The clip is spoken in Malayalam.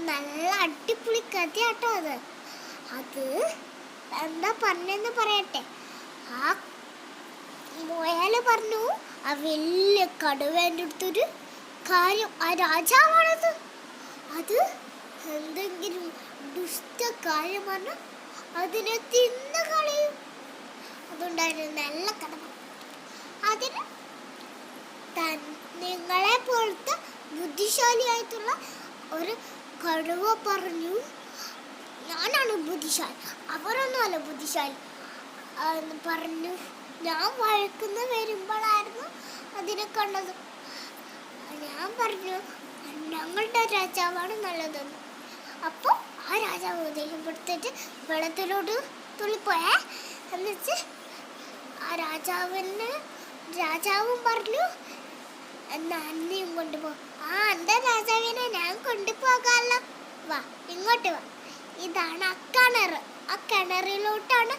നല്ല അടിപൊളി കഥയാട്ടോ അത്. അത് എന്താ പറഞ്ഞെന്ന് പറയട്ടെ. ആ മുയല് പറഞ്ഞു, ആ വലിയ കടുവേൻ്റെ അടുത്തൊരു കാര്യം, ആ രാജാവാണത്, അത് എന്തെങ്കിലും ദുഷ്ട കാര്യം പറഞ്ഞാൽ അതിനെ തിന്ന് കളയും. അതുണ്ടായിരുന്നു നല്ല കടമ. അതിന് നിങ്ങളെ പോലത്തെ ബുദ്ധിശാലിയായിട്ടുള്ള ഒരു കടുവ പറഞ്ഞു, ഞാനാണ് ബുദ്ധിശാലി, അവരൊന്നുമല്ല ബുദ്ധിശാലി എന്ന് പറഞ്ഞു. ഞാൻ വഴക്കുന്ന വരുമ്പോഴായിരുന്നു അതിനെ കണ്ടത്. ഞാൻ പറഞ്ഞു, ഞങ്ങളുടെ രാജാവാണ് നല്ലതെന്ന്. അപ്പോൾ ആ രാജാവ് ദേഷ്യപ്പെടുത്തിട്ട് വെള്ളത്തിലോട്ട് തുള്ളിപ്പോയേ. എന്നിട്ട് ആ രാജാവും പറഞ്ഞു, എന്നാ അന്നെയും കൊണ്ടുപോകും. എൻ്റെ രാജാവിനെ ഞാൻ കൊണ്ടുപോകാമല്ലോ, വാ ഇങ്ങോട്ട് വാ. ഇതാണ് ആ കിണർ. ആ കിണറിലോട്ടാണ്